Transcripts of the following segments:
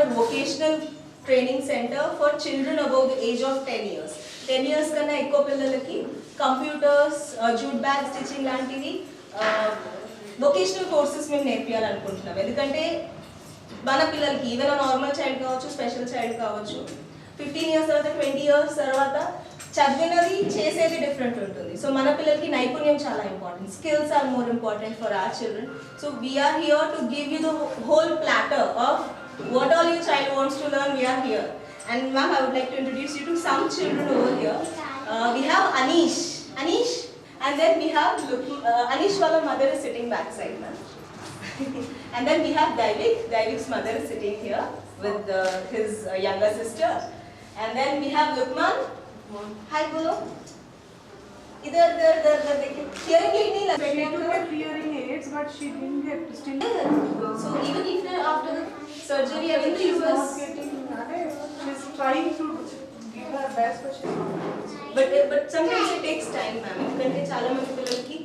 a vocational training center for children above the age of 10 years. 10 years కన్నా ఎక్కువ పిల్లలకి computers, jute bag stitching లాంటివి vocational courses మేము నేర్పించాలనుకుంటున్నాం. ఎందుకంటే మన పిల్లలకి ఈవెన్ నార్మల్ చైల్డ్ కావచ్చు, స్పెషల్ చైల్డ్ కావచ్చు, 15 years తర్వాత 20 years తర్వాత చదివినది చేసేది డిఫరెంట్ ఉంటుంది. సో మన పిల్లలకి నైపుణ్యం చాలా important. Skills are more important for our children. So we're here to give you the whole platter of what all your child wants to learn. We are here. And ma'am, I would like to introduce you to some children over here. We have Anish, and then we have Anish wala mother is sitting backside, ma'am. And then we have Davik's mother is sitting here with his younger sister. And then we have Lukman. Hi bolo. Idhar dekhiye. Hearing aid nahi lagta. She took her hearing aids, but she didn't get still. So even if after the surgery, everything She's was not getting. She's trying to give her best, but she's not. but sometimes it takes time, ma'am. Because chala mandi pillaki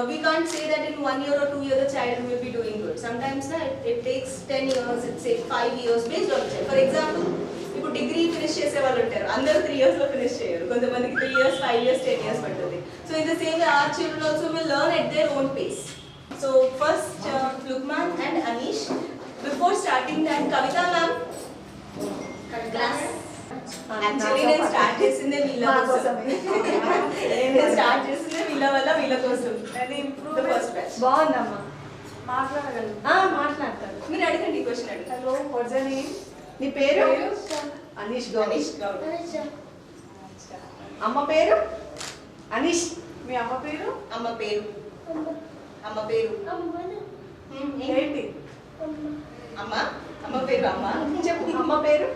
we can't say that in 1 year or 2 years the child will be doing good. Sometimes it takes 10 years, it takes 5 years based on the child. For example, ఇప్పుడు degree finish చేసే వాళ్ళు ఉంటారు, అందరూ 3 years లో finish చేయరు, కొంతమందికి 3 years, 5 years, 10 years పడుతుంది. So in the same way our children also will learn at their own pace. So first Lukman and Anish, before starting that, Kavita ma'am class actually నేను start చేసిందే వీళ్ళ కోసం. నేను start చేసిందే వీళ్ళ వల్ల, వీళ్ళ కోసం. అది ఇంప్రూవ్ ద ఫస్ట్ బ్యాచ్. బాగుందమ్మా, మాట్లాడగలను. మాట్లాడతారు. మీరు అడగండి, ఈ క్వశ్చన్ అడగండి. Hello, what's your name? నీ పేరు? అనీష్ గౌడ్. అమ్మ పేరు? అనీష్. మీ అమ్మ పేరు? అమ్మ పేరు ఏంటి? అమ్మ పేరు అమ్మ చెప్పు. అమ్మ పేరు?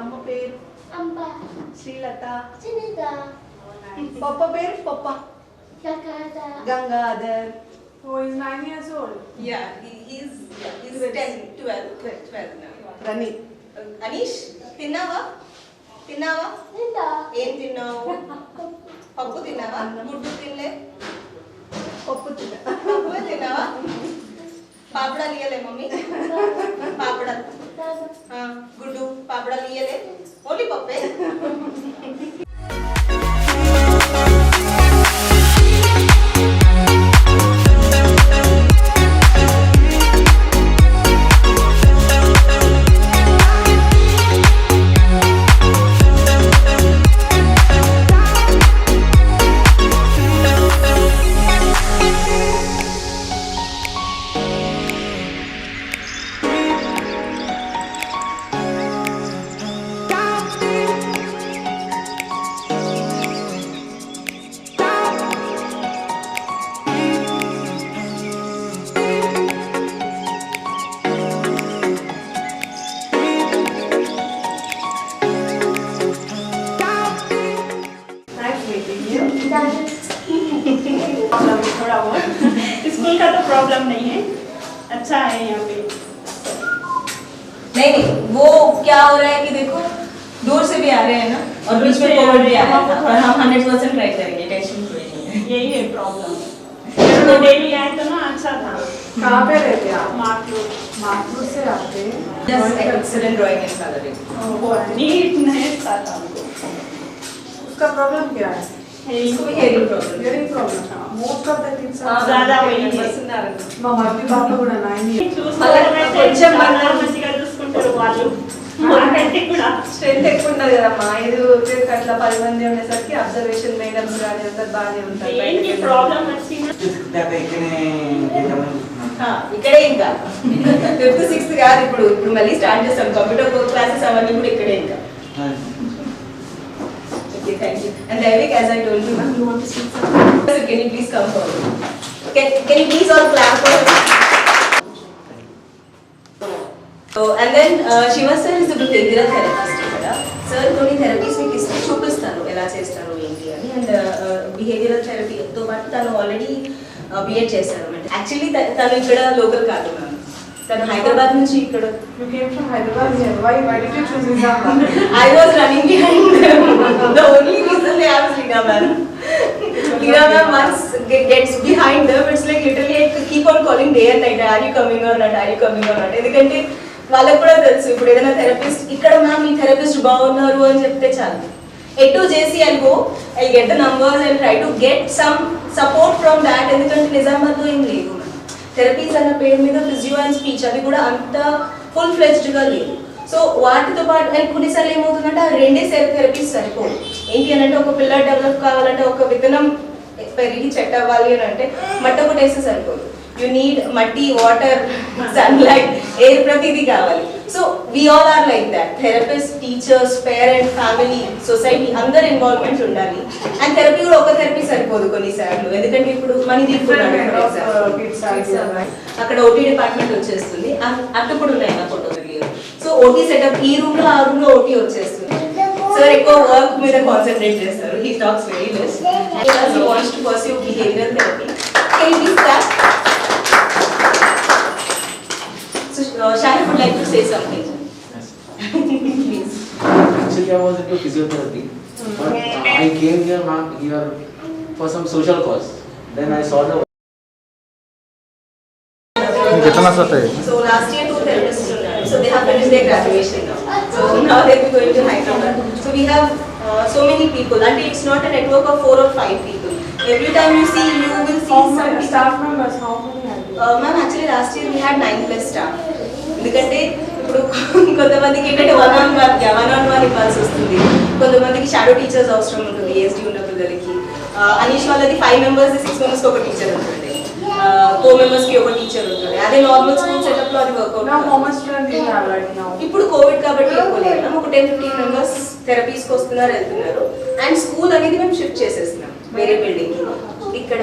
అమ్మ పేరు శ్రీలత. పప్ప పేరు? పప్ప Gangadhar. Oh, he's 9 years old. Yeah, he's 10, 12 now. రని. Anish, తిన్నావా? ఏం తిన్నావు? పప్పు తిన్నావా? గుడ్డు తినలే? పప్పు తిన్న. పప్పు తిన్నావా? పాపడాలు ఇయ్యలే మమ్మీ? పాపడాలు, గుడ్డు, పాపడాలు ఇయ్యలే? ఓన్లీ పప్పే? स्कूल का तो प्रॉब्लम नहीं है, अच्छा है यहाँ पे. नहीं, वो क्या हो रहा है कि देखो दूर से भी आ रहे हैं ना, और बीच में कोविड भी आ रहा है, पर हम 100% ट्राई करेंगे, टेंशन कोई नहीं है. यही है प्रॉब्लम. तो डेली आए तो ना अच्छा था. कहाँ पे रहते आप? मार्क्स से आते हैं. Just excellent drawing in salary. Neat नहीं था हमको. उसका प्रॉब्लम क्या है? इसको भी hearing problem. Hearing problem. Most of the things are ज़्यादा वही है. మా మమ్మీ పాప కూడా 9 years. కొంచెం మంచిగా చూసుకుంటారు వాళ్ళు. మాకంటే కూడా స్ట్రెంత్ ఎక్కువ ఉండదు కదమ్మా. 5 అట్లా 10 మంది ఉండేసరికి అబ్జర్వేషన్ మేడమ్స్ కానీ అందరు బాగానే ఉంటారు. ఏంటి ప్రాబ్లం వచ్చిందా? ఇక్కడే ఇంకా 5th 6th కాదు, ఇప్పుడు మళ్ళీ స్టార్ట్ చేస్తాం కంప్యూటర్ క్లాసెస్ అవన్నీ కూడా ఇక్కడే ఇంకా. Okay, thank you. And Davik, as I told you, ma'am, you want to speak something? So can you please come forward? Can you please all clap for her? So, and then Shiva sir is a behavioral therapist kada. Sir కొన్ని therapies మీకు ఇస్తే చూపిస్తారు ఎలా చేస్తారు ఏంటి అని. And behavioural therapy తో పాటు తను ఆల్రెడీ బిఎడ్ చేశారు. అంటే యాక్చువల్లీ తను ఇక్కడ లోకల్ కాదు మ్యామ్, తను హైదరాబాద్ నుంచి ఇక్కడ. You came from Hyderabad here. Why did you choose Nizamabad? I was running behind them. The only reason they have Leena ma'am. Leena ma'am once gets behind them, it's like literally I keep on calling day and night, are you coming or not, are you coming or not? ఎందుకంటే వాళ్ళకి కూడా తెలుసు ఇప్పుడు ఏదైనా therapist ఇక్కడ ma'am ఈ therapist బాగున్నారు అని చెప్తే చాలు. ఎటు చేసి I get the numbers and try to get some support from that. ఎందుకంటే నిజామాబాద్లో ఏం లేదు థెరపీస్ అన్న పేరు మీద ఫిజియో అండ్ స్పీచ్ అది కూడా అంత ఫుల్ ఫ్లెజ్డ్గా లేదు. సో వాటితో పాటు అండ్ కొన్నిసార్లు ఏమవుతుందంటే ఆ రెండే థెరపీస్ సరిపోదు. ఏంటి అని అంటే ఒక పిల్లర్ డెవలప్ కావాలంటే ఒక విత్తనం పెరిగి చెట్ అవ్వాలి అని అంటే మట్టి ఒకటి వేస్తే సరిపోదు. యూ నీడ్ మట్టి, వాటర్, సన్లైట్, ఎయిర్, ప్రతిదీ కావాలి. So we all are like that. Therapist, teachers, parent, family, society అందరు ఇన్వాల్వ్మెంట్ ఉండాలి. అండ్ థెరపీ కూడా ఒక థెరపీ సరిపోదు కొన్నిసార్లు. ఎందుకంటే ఇప్పుడు మన అక్కడ ఓటీ డిపార్ట్మెంట్ వచ్చేస్తుంది. అటు కూడా ఉన్నాయి నా ఫోటో దగ్గర. సో ఓటీ సెటప్ ఈ రూమ్ లో ఆ రూమ్ లో ఓటీ వచ్చేస్తుంది. సార్ ఎక్కువ వర్క్ మీద కాన్సన్ట్రేట్ చేస్తారు. He talks very less. He wants to pursue behavioural therapy. Can you please clap? So Shahid would like to say something. Yes. Please. Actually, I was into physiotherapy, but I came here, ma'am, here for some social cause. Then I saw the. So last year 2 therapists uన్నారు. So they have finished their graduation now. So now they'll be going to Hyderabad. So we have so many people, and it's not a network of 4 or 5 people. Every time you see, you will see some people. Staff members, how many are there? Ma'am, actually last year we had 9+ staff. ఎందుకంటే ఇప్పుడు కొంతమందికి ఏంటంటే one on one ఇవ్వాల్సి వస్తుంది. కొంతమందికి shadow teachers అవసరం ఉంటుంది ASD ఉన్న పిల్లలకి. అనీష్ వాళ్ళది 5 members, 6 members ఒక టీచర్ ఉంటుంది. 4 members కి ఒక టీచర్ ఉంటుంది. అదే నార్మల్ స్కూల్ సెటప్ లో అది work out. Now how much students you have right now? ఇప్పుడు కోవిడ్ కాబట్టి ఎక్కువ లేదు. ఒక 10-15 members థెరపీస్కి వస్తున్నారు, వెళ్తున్నారు. అండ్ స్కూల్ అనేది మేము షిఫ్ట్ చేసేస్తున్నాం వేరే బిల్డింగ్. ఇక్కడ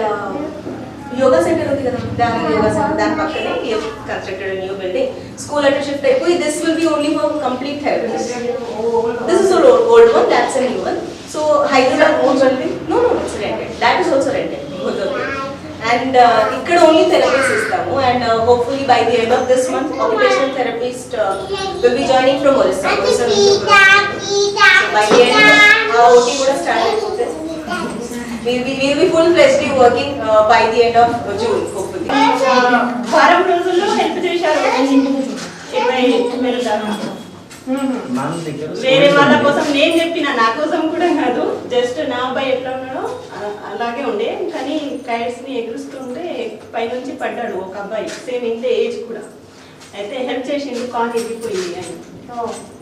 యోగా సెంటర్ ఉంది కదా, దాని యోగా సెంటర్ దాని పక్కనే కన్స్ట్రక్టెడ్ న్యూ బిల్డింగ్. స్కూల్ అంటే షిఫ్ట్ అయిపోయి this will be only for complete therapies. This is old one, that's a new one. So Hyderabad own building, no it's rented, that is also rented. And ఇక్కడ ఓన్లీ therapies ఇస్తాము. And hopefully by the end of this month occupational therapist will be joining from Orissa. By the end OT కూడా start అయిపోతే we'll be full-fledged working by the end of June, hopefully. వారం రోజుల్లో help చేశారు 20 దాకా. Ma'am, దగ్గర వేరే వాళ్ళ కోసం నేను చెప్పిన, నా కోసం కూడా కాదు. జస్ట్ నా అబ్బాయి ఎట్లా ఉన్నాడో అలాగే ఉండే, కానీ కైట్స్ ని ఎగురుస్తుంటే పైనుంచి పడ్డాడు ఒక అబ్బాయి, సేమ్ ఇంతే ఏజ్ కూడా. అయితే హెల్ప్ చేసిండు, కాల్ ఎగిరిపోయింది అని.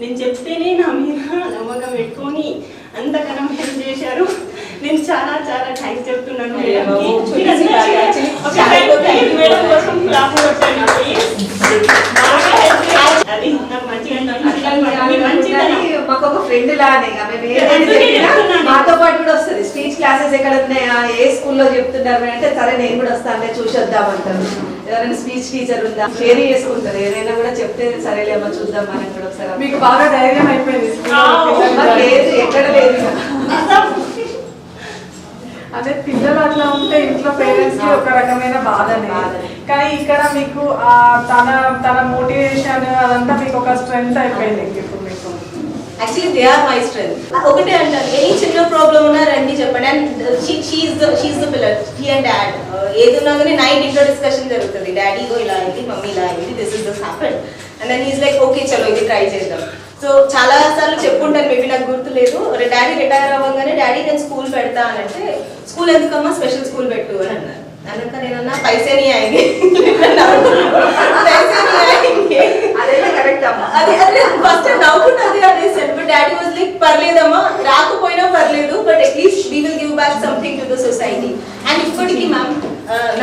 నేను చెప్తేనే నా మీద నమ్మకం పెట్టుకొని అంతకనం హెల్ప్ చేశారు. నేను చాలా చాలా థ్యాంక్స్ చెప్తున్నాను మేడం కోసం క్లాప్ కొట్టాను. అది నాకు మంచిగా మాకు ఒక ఫ్రెండ్ లానే మాతో పాటు కూడా వస్తుంది. స్పీచ్ క్లాసెస్ ఎక్కడ ఉన్నాయా, ఏ స్కూల్లో చెప్తున్నారు అంటే సరే నేను కూడా వస్తాను చూసి వద్దామంటారు. ఎవరైనా స్పీచ్ టీచర్ ఉందా షేర్ చేసుకుంటారు, ఏదైనా కూడా చెప్తే సరేలేమో చూద్దాం మనం కూడా ఒకసారి. మీకు బాగా ధైర్యం అయిపోయింది. లేదు, ఎక్కడ లేదు. అదే పిల్లలు అట్లా ఉంటే ఇంట్లో పేరెంట్స్ కి ఒక రకమైన బాధనే. కానీ ఇక్కడ మీకు తన మోటివేషన్ అదంతా మీకు ఒక స్ట్రెంగ్త్ అయిపోయింది ఇప్పుడు మీకు. Actually, they are my strength. ఒకటే అంటారు, ఏ చిన్న ప్రాబ్లం ఉన్నా రండి చెప్పండి. And she is the pillar, he and dad. ఏది ఉన్నా కానీ నైట్ ఇంట్లో డిస్కషన్ జరుగుతుంది. డాడీ ఇలా అయింది, మమ్మీ ఇలా అయింది, this is this happened. And then is like okay చలో ఇది ట్రై చేద్దాం. సో చాలా సార్లు చెప్పుకుంటాను, మేబీ నాకు గుర్తు లేదు. డాడీ రిటైర్ అవ్వగానే డాడీ నేను స్కూల్ పెడతా అని అంటే, స్కూల్ ఎందుకమ్మా స్పెషల్ స్కూల్ పెట్టు అని అన్నారు. అన్నాక నేనన్నా పైసే నీ అయింది, అదే ఫస్ట్ నవ్వుకుంటే అదే sir. But daddy was like పర్లేదమ్మా రాకపోయినా పర్లేదు, but at least we will give back something to the society. And ఇప్పటికీ ma'am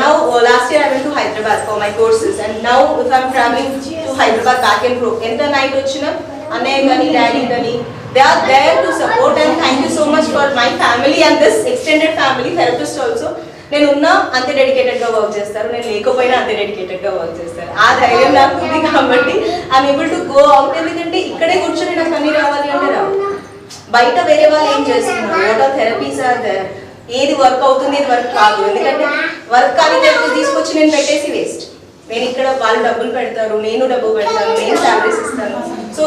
now last year I went to Hyderabad for my courses, and now if I'm traveling to Hyderabad back and forth, enta night ochina annaya gani daddy gani they are there to support. And thank you so much for my family and this extended family therapist also. నేను ఉన్నా అంతే dedicated గా work చేస్తారు, నేను లేకపోయినా అంతే dedicated గా work చేస్తారు. ఆ ధైర్యం నాకు ఉంది కాబట్టి I'm able to go out. ఎందుకంటే ఇక్కడే కూర్చొని నాకు అన్ని రావాలి అంటే రావు. బయట వేరే వాళ్ళు ఏం చేస్తున్నారు, what are therapies are there, ఏది వర్క్ అవుతుంది ఏది వర్క్ కాదు. ఎందుకంటే వర్క్ కానీ థెరపీస్ తీసుకొచ్చి నేను పెట్టేసి వేస్ట్. నేను ఇక్కడ వాళ్ళు డబ్బులు పెడతారు, నేను డబ్బు పెడతాను, నేను శాలరీస్ ఇస్తాను. So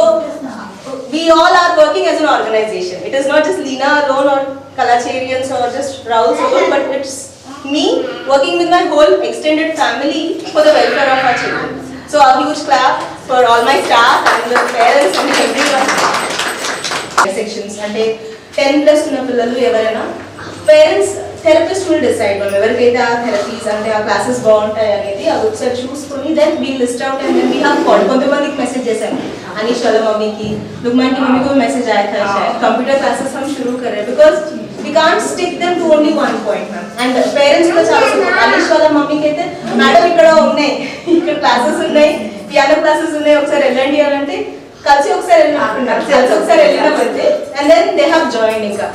we all are working as an organization. It is not just Leena alone or Kalacharians or just Rahul alone, but it's me working with my whole extended family for the welfare of our children. So a huge clap for all my staff and the parents and everyone. Sections అంటే 10+ ఉన్న పిల్లలు ఎవరైనా parents therapist will decide మనం ఎవరికైతే ఆ therapies అంటే ఆ classes బాగుంటాయి అనేది అది ఒకసారి చూసుకొని then we list out and then we have call. కొంతమందికి మెసేజ్ చేశాను अनिश वाला मम्मी की, लुकमान की मम्मी को मैसेज आया था शायद कंप्यूटर क्लासेस हम शुरू कर रहे हैं because we can't stick them to only one point ma'am. And parents కూడా చాలా సపోర్ట్. అనిష్ వాళ్ళ మమ్మీకి అయితే మేడం ఇక్కడ ఉన్నాయి, ఇక్కడ క్లాసెస్ ఉన్నాయి, పియానో క్లాసెస్ ఉన్నాయి, ఒకసారి వెళ్ళండి అని అంటే కలిసి ఒకసారి వెళ్ళినామంటే and then they have join. ఇంకా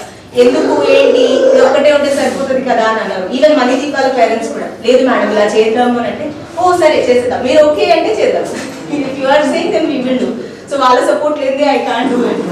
ఎందుకు ఏంటి ఇది ఒక్కటే ఉంటే సరిపోతుంది కదా అని అన్నారు. ఈవెన్ మనీదీప్ వాళ్ళ పేరెంట్స్ కూడా లేదు మేడం ఇలా చేద్దాము అని అంటే ఓ సరే చేసేద్దాం, మీరు ఓకే అంటే చేద్దాం, if you are saying then we will do. So వాళ్ళ సపోర్ట్ లేదే I can't do it.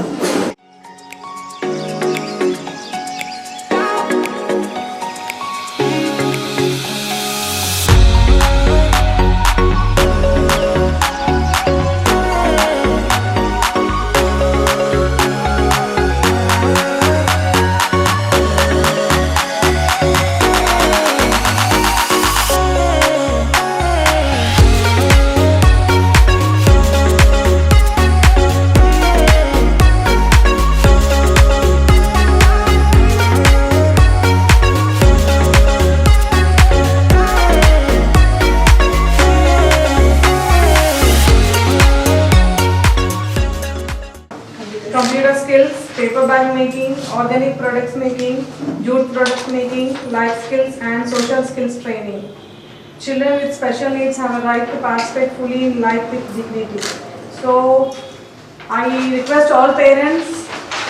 Computer skills, paper bag making, organic products making, jute products making, life skills and social skills training. Children with special needs have a right to participate fully in life with dignity. So I request all parents,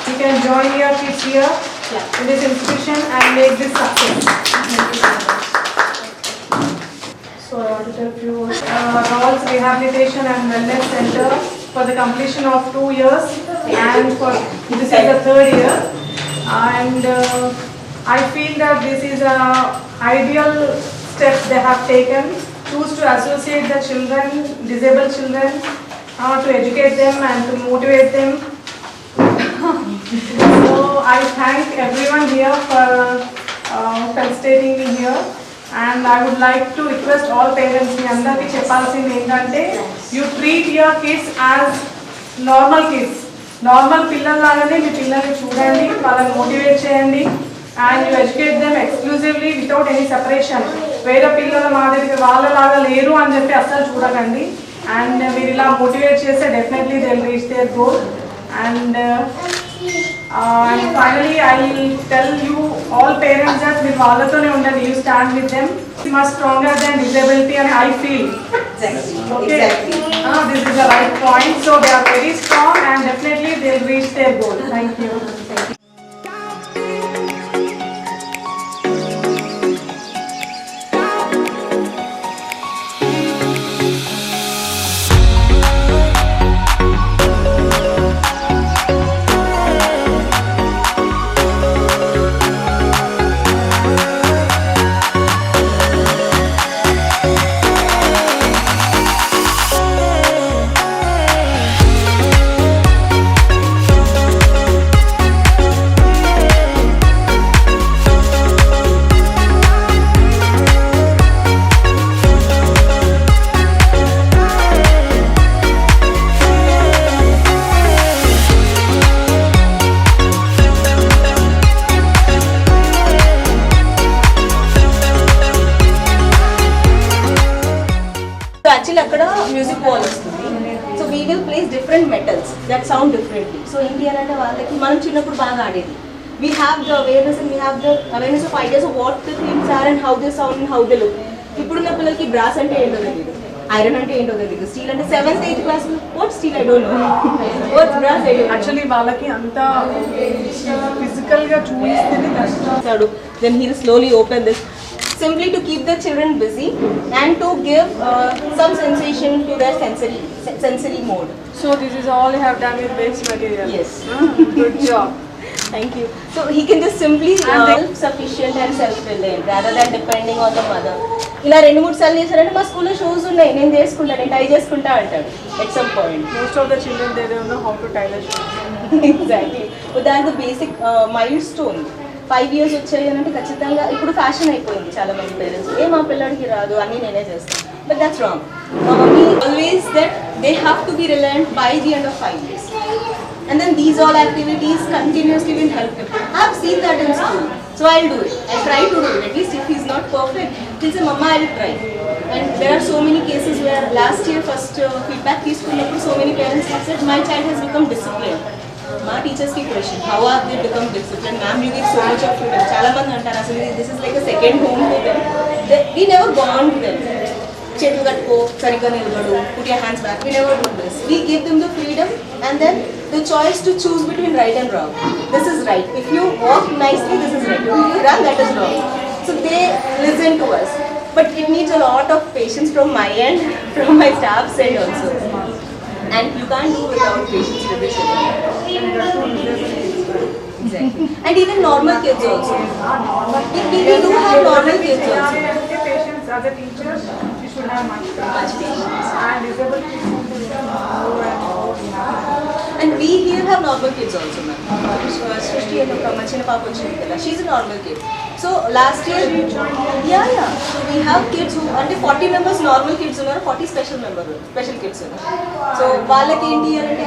you can join your kids here in this institution and make this success. So I want to tell you Rawls Rehabilitation and Wellness Center for the completion of 2 years and for this is the 3rd year, and I feel that this is a ideal step they have taken, choose to associate the children, disabled children, to educate them and to motivate them. So I thank everyone here for felicitating me here. And I would like to request all parents, మీ అందరికీ చెప్పాల్సింది ఏంటంటే you treat your kids as normal kids. Normal పిల్లల్లాగానే మీ పిల్లల్ని చూడండి, వాళ్ళని motivate చేయండి and you educate them exclusively without any separation. వేరే పిల్లల మాదిరిగా వాళ్ళలాగా లేరు అని చెప్పి అస్సలు చూడకండి. అండ్ మీరు ఇలా మోటివేట్ చేస్తే definitely they will reach there goal. And finally I will tell you all parents that మీరు వాళ్ళతోనే ఉండండి, you stand with them. Much stronger than disability and I feel. Exactly. Okay. Exactly. This is the right point. So they are very strong and definitely they will reach their goal. Thank you. Actually అక్కడ music wall వస్తుంది. So we will place different metals that sound differently. So ఏంటి అని అంటే వాళ్ళకి మనం చిన్నప్పుడు బాగా ఆడేది. We have the awareness and we have the awareness of ideas of what the things are and how they sound and how they look. ఇప్పుడున్న పిల్లలకి బ్రాస్ అంటే ఏంటో తెలియదు, ఐరన్ అంటే ఏంటో తెలియదు, స్టీల్ అంటే 7th 8th class what steel I don't know, what brass I don't. Actually వాళ్ళకి అంత ఫిజికల్ గా చూపిస్తేనే కష్టం. Then he will slowly open this, simply to keep the children busy and to give some sensation to their sensory mode. So this is all you have done with waste material. Yes. Good job. Thank you. So he can just simply self-sufficient and self-reliant rather than depending on the mother. ఇలా 2-3 సార్లు చేశారంటే మా స్కూల్లో shows ఉన్నాయి, నేను చేసుకుంటా, నేను టై చేసుకుంటా అంటాడు at some point. Most of the children they don't know how to tie the shoes. Exactly. But that's the basic milestone. 5 years వచ్చాయి అంటే ఖచ్చితంగా ఇప్పుడు ఫ్యాషన్ అయిపోయింది చాలా మంది పేరెంట్స్, మా పిల్లడికి రాదు అన్నీ నేనే చేస్తాను. but that's wrong. Mummy always that they have to be reliant by the end of 5 years. And then these all activities continuously will help him. I've seen that in school, so I'll do it. I try to do it. At least if he's not perfect, he'll say, Mama, I'll try. And there are so many cases where last year first feedback is so many parents have said, my child has become disciplined. My teachers keep question, how have they become disciplined? Ma'am, you give so much of freedom. Chala mandi antaru asalu this is like a second home to them. We never bond them. Chetu katko, sarigga nilbadu, put your hands back. We never do this. We give them the freedom and then the choice to choose between right and wrong. This is right. If you walk nicely, this is right. If you run, that is wrong. So they listen to us. But it needs a lot of patience from my end, from my staff's end also. And you can't do without patience with the children. Exactly. And even normal kids also. We do have normal kids also. Patience as a teacher, you should have much patience. And disabled people more and more. And we here have normal kids also, ma'am. Srishti and Machina Papa, she's a normal kid. So last year, yeah. So we have kids who under 40 members normal kids or 40 special kids. So వాళ్ళకి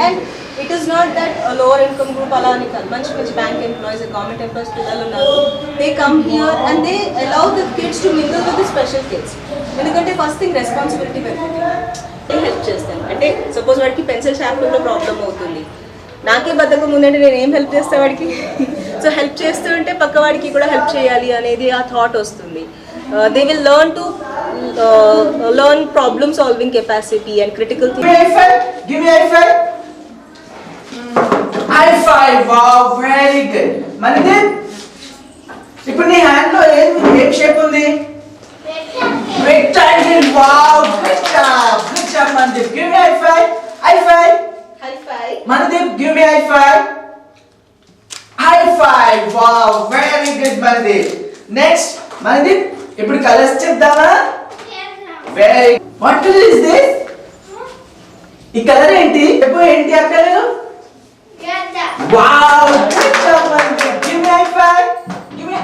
and it is not that a lower income group ala ani kaadu. Manchi bank employees and government employees పిల్లలు ఉన్నారు. They come here and they allow the kids to mingle with the special kids. ఎందుకంటే first thing responsibility పెరుగుతుంది. Help చేస్తాను అంటే suppose వాడికి pencil షార్ప్నర్లో problem అవుతుంది, నాకే బద్దకం ఉందంటే నేను ఏం హెల్ప్ చేస్తా వాడికి. సో హెల్ప్ చేస్తూ ఉంటే పక్క వాడికి కూడా హెల్ప్ చేయాలి అనేది ఆ థాట్ వస్తుంది. They will learn problem solving capacity and critical thinking. Give me high five. High five. Wow, very good. Manidip, ఇప్పుడు నీ హ్యాండ్ లో ఏం షేప్ ఉంది? Rectangle. Wow, good job. Good job, Manidip. Give me high five. High five. High five. Manidip, give me high five. High five. Wow, very good, Manidip. Next, Manidip, ఇప్పుడు colours చెప్దామా? Very. What color is this? ఈ colour ఏంటి? చెప్పు ఏంటి ఆ colour? Wow, good job, Manidip. Give me high five. Give me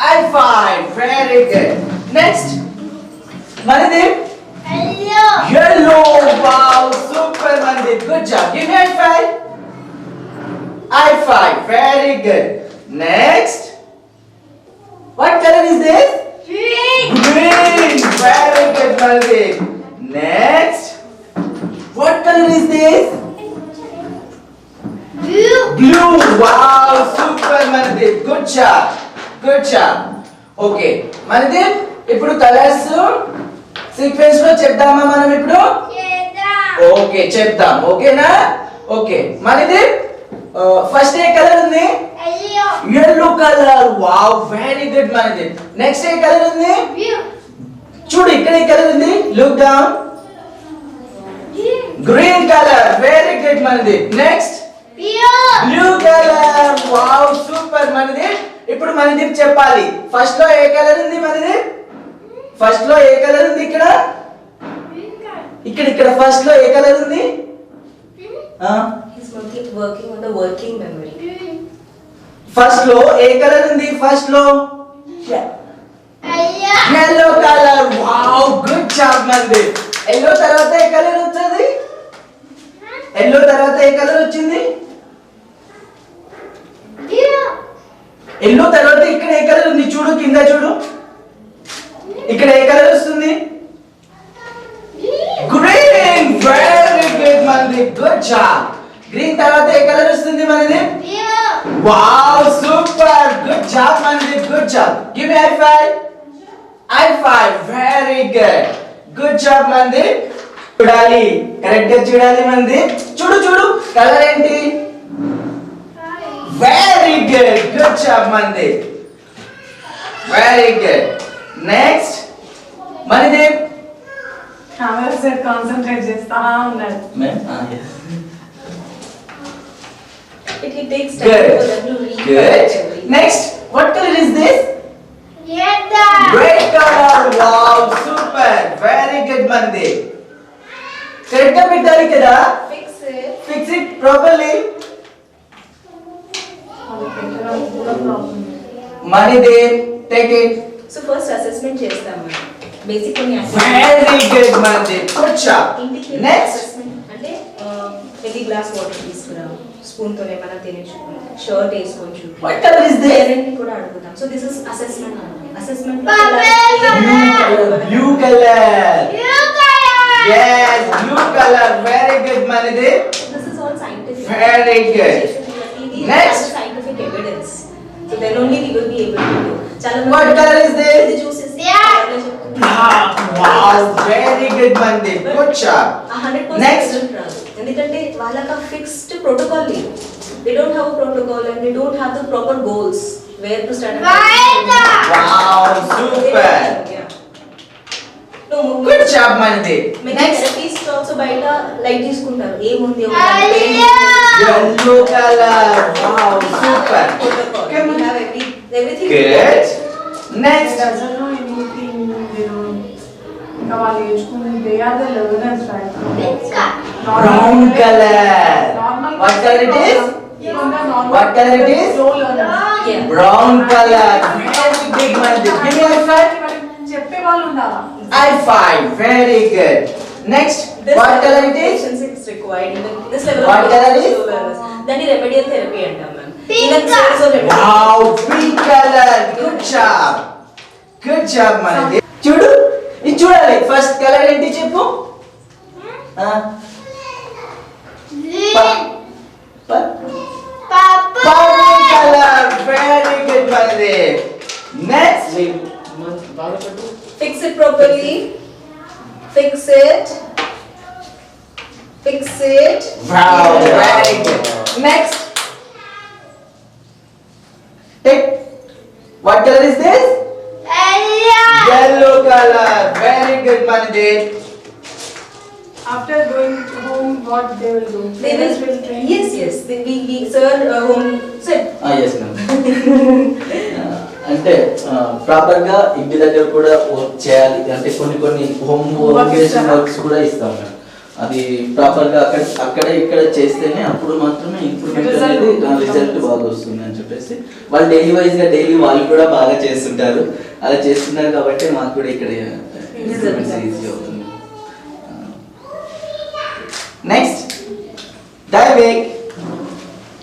high five. Very good. Next, Manidip. Yellow. Wow, super, Manidip. Good job. Give me high five. High five. Very good. Next, what color is this? Green. Very good, Manidip. Next, what color is this? Blue. Wow, super, Manidip. Good job. Good job. Okay, Manidip, ఇప్పుడు colours sequence లో చెప్దామా మనం ఇప్పుడు? Okay చెప్దాం. ఓకేనా? Okay Manidip, first ఏ colour ఉంది? yellow color. Wow, very good, Manidip. Next ఏ కలర్ ఉంది? చూడు ఇక్కడ ఏ కలర్ ఉంది? look down. green color. Very good, Manidip. Next, blue color. Wow, super, Manidip. ఇప్పుడు Manidip చెప్పాలి, ఫస్ట్ లో ఏ కలర్ ఉంది Manidip? ఫస్ట్ లో ఏ కలర్ ఉంది? ఇక్కడ ఇక్కడ ఫస్ట్ లో ఏ కలర్ ఉంది? He's working on the working memory. First లో ఏ కలర్ ఉంది? ఫస్ట్ లో yellow color. Wow, good job, Manidip. yellow తర్వాత ఏ కలర్ వచ్చింది? yellow తర్వాత ఏ కలర్ వచ్చింది? yellow తర్వాత ఇక్కడ ఏ కలర్ ఉంది? చూడు కింద చూడు, ఇక్కడ ఏ కలర్ వస్తుంది? green. Very good, Manidip. Good job. green తర్వాత ఏ కలర్ వస్తుంది Manidip? Wow, super. Good job, Manidip. Good job. Give me high five. High five. Very good. Good job, Manidip. చూడాలి, కరెక్ట్ గా చూడాలి Manidip. చూడు కలర్ ఏంటి? Very good. Good job, Manidip. Very good. Next, Manidip. Camera set concentrate చేస్తా ఉన్నాడు. Yes. It takes time Good. for them to read. Good. Next, what color is this? Red color. Wow, super. Very good, Manidip. Correct గా పెట్టాలి కదా? Fix it. Fix it properly. Manidip, take it. So first assessment చేస్తాం మనం. Basic కొన్ని Very good, Mandeep. Good job. ఇంటికి Next. Assessment అంటే వెళ్ళి glass water తీసుకురా, స్పూన్ తో ఏమైనా తినచ్చు, షర్ట్ వేసుకొని చూపి, What color is this? Parent ని కూడా అడుగుతాం. So this is assessment. Assessment Blue color. Yes, blue color. Very good, Mandeep. This is all scientific. Very good. Next. Scientific evidence. So then only we will be able to do. చాలా What color is this? ఇది చూసేసి Wow, very good, Mandeep. Good job. 100% Next. Result రాదు. ఎందుకంటే వాళ్ళకి fixed protocol లేదు. They don't have protocol and they don't have the proper goals where to start. Wow, super. Good job, Mandeep. Next Next. Therapies also బయట light తీసుకుంటారు. ఏముంది Yellow color. Wow, super. Everything. Good. Next. doesn't know anything, they don't. ఇంకా వాళ్ళు నేర్చుకుని they are the learners, right? Brown color. Normal What color it is? normal What color it is? slow learners. Yeah. Brown color. Very big, Mandeep. Give me a high five. చెప్పే వాళ్ళు ఉండాలా? High five. Very good. Next. What color it is? Is required in this level. What color is? That is remedial therapy అంటాం ma'am. Even phase of remedial. Wow, pink color. Good job. Good job, Mandeep. చూడు ఇది చూడాలి. First colour ఏంటి చెప్పు. Purple color. Very good, Mandeep. Next. Fix it properly. Fix it. Fix it. Wow, very good. Next. Take. What color is this? Yellow color. Very good, Mandeep. After going home, what they will do? They Parents will train. yes. We sir home sir. Yes ma'am. అంటే ప్రాపర్గా ఇంటి దగ్గర కూడా work చేయాలి అంటే కొన్ని home works కూడా ఇస్తాం మ్యామ్. అది ప్రాపర్గా అక్కడ ఇక్కడ చేస్తేనే అప్పుడు మాత్రమే ఇంప్రూవ్మెంట్ అనేది రిజల్ట్ బాగా వస్తుంది అని చెప్పేసి వాళ్ళు డైలీ వైజ్గా డైలీ వాళ్ళు కూడా బాగా చేస్తుంటారు. అలా చేస్తున్నారు కాబట్టి మాకు కూడా ఇక్కడ ఇంప్రూవ్మెంట్స్ ఈజీ అవుతుంది. Next. Divik.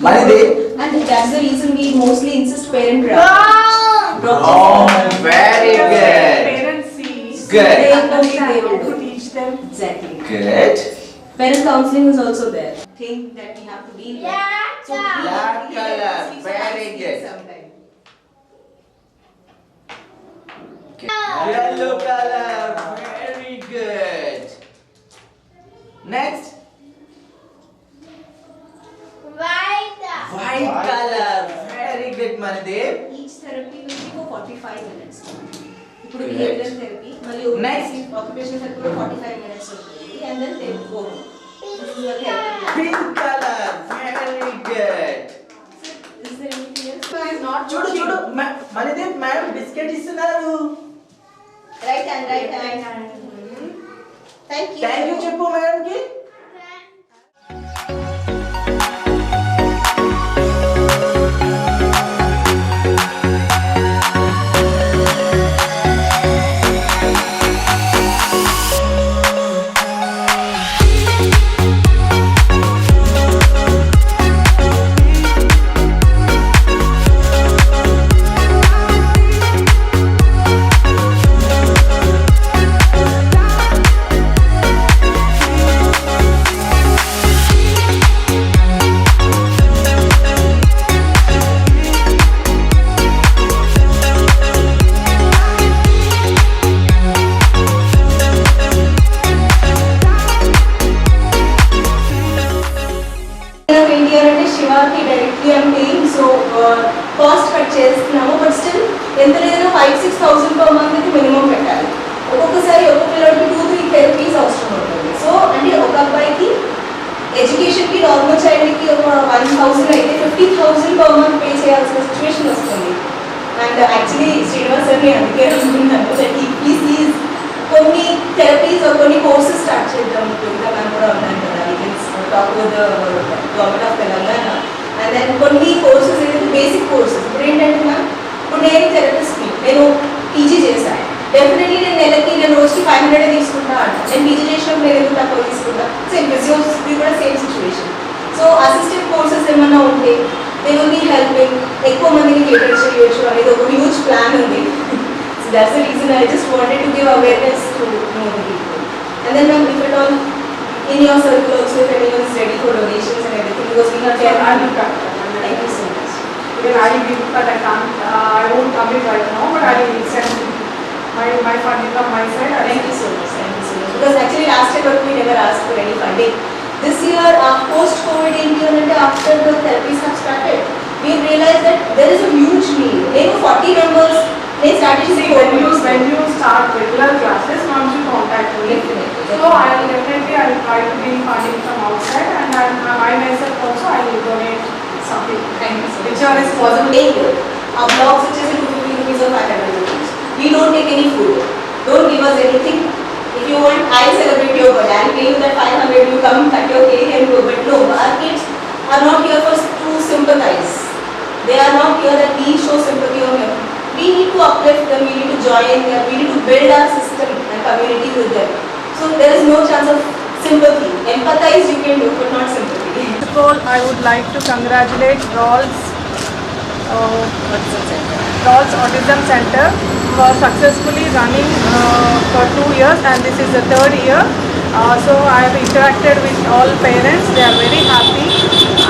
Mandeep. And that's the reason we mostly insist parent drop. Oh, very good. Parents see. Good. They Understand only they how will to do. teach them. Exactly. Good. Parent counseling is also there. Think that we have to be so Black color. Very good. Sometime. Yellow color. Very good. Next. White color. Very good, Mandeep. Each therapy will be for 45 minutes. ఇప్పుడు Correct. behavioral therapy మరియు Next. occupational therapy కూడా 45 minutes ఉంటుంది and then they go home. This is your therapy. Pink color. Very good. Is there anything else? So it's not చూడు చూడు Mandeep madam biscuit ఇస్తున్నారు. Right hand. Thank you. Thank you చెప్పు madam కి. శివాకి directly I'm paying so cost cut చేస్తున్నాము but still ఎంత లేదన్నా 5,000-6,000 per మంత్కి మినిమం పెట్టాలి. ఒక్కొక్కసారి ఒక్కొక్క పిల్లలకి 2-3 థెరపీస్ అవసరం ఉంటుంది. సో అంటే ఒక అబ్బాయికి ఎడ్యుకేషన్కి నార్మల్ చైల్డ్కి ఒక 1,000 అయితే 50,000 పర్ మంత్ పే చేయాల్సిన సిచ్యువేషన్ వస్తుంది. అండ్ యాక్చువల్లీ శ్రీనివాస్ సార్ని అందుకే అనుకుంటున్నాను దట్ ఈ సీజ్ కొన్ని థెరపీస్ కొన్ని కోర్సెస్ స్టార్ట్ చేద్దాం. ఇంకా మనం కూడా ఉన్నాను కదా talk with government of Telangana and then కొన్ని కోర్సెస్ ఏదైతే బేసిక్ కోర్సెస్ ఇప్పుడు ఏంటంటే మ్యామ్ ఇప్పుడు నేను థెరపిస్ట్ని నేను పీజీ చేశాను డెఫినెట్లీ నేను నెలకి నేను రోజుకి 500 తీసుకుంటా అంట. నేను పీజీ చేసినప్పుడు నేను ఎందుకు తక్కువ తీసుకుంటా? సేమ్ ఫిజియోథెరపీ కూడా same situation. So assistant courses ఏమన్నా ఉంటే దే విల్ బీ హెల్పింగ్, ఎక్కువ మందిని కేటర్ చేయొచ్చు అనేది ఒక హ్యూజ్ ప్లాన్ ఉంది. So that's the reason I just wanted to give awareness to know the people. And then ma'am, if it all in your circle also, if anyone is ready for donations and everything, because we are there. I will come. Thank you so much. Even I will give, but I can't, I won't commit right now, but I will send my funding from my side. Thank you so much. Thank you so much. Because actually last year we never asked for any funding. This year, post-COVID India, after the therapies have started, we realized that there is a huge need. There are 40 members. They started to See, when you start regular classes, once you contact me. Definitely. So I will try to bring funding from outside, and I myself also I will donate something. Thank you so much. Whichever is possible. Take it. Our blogs which is in 250 rupees or 500 rupees. We don't take any food. Don't give us anything. If you want, I'll celebrate your birthday. I'll pay you that 500. You come cut your cake and go. But no, our kids are not here to sympathize. They are not here that we show sympathy on them. We need to uplift them. We need to join them. We need to build our system and community with them. So there is no chance of sympathy. Empathize you can do, but not sympathy. First of all, I would like to congratulate Rawls Autism Center for successfully running for 2 years, and this is the 3rd year. So I have interacted with all parents. They are very happy,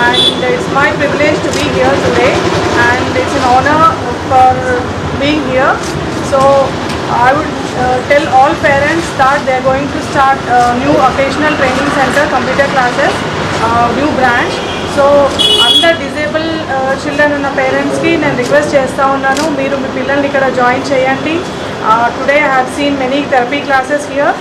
and it's my privilege to be here today, and it's an honor for being here. So I would tell all parents that they are going to start new occasional training center, computer classes, new branch. So అందరు disable children ఉన్న పేరెంట్స్కి నేను request చేస్తూ ఉన్నాను, మీరు మీ పిల్లల్ని ఇక్కడ join చేయండి. Today I have seen many therapy classes here.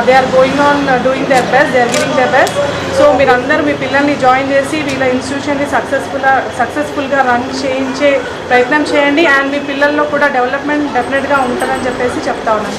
They are going on doing their best, they are giving their best. So మీరందరూ మీ పిల్లల్ని జాయిన్ చేసి వీళ్ళ ఇన్స్టిట్యూషన్ని సక్సెస్ఫుల్గా రన్ చేయించే ప్రయత్నం చేయండి. అండ్ మీ పిల్లల్లో కూడా డెవలప్మెంట్ డెఫినెట్గా ఉంటుందని చెప్పేసి చెప్తా ఉన్నాను.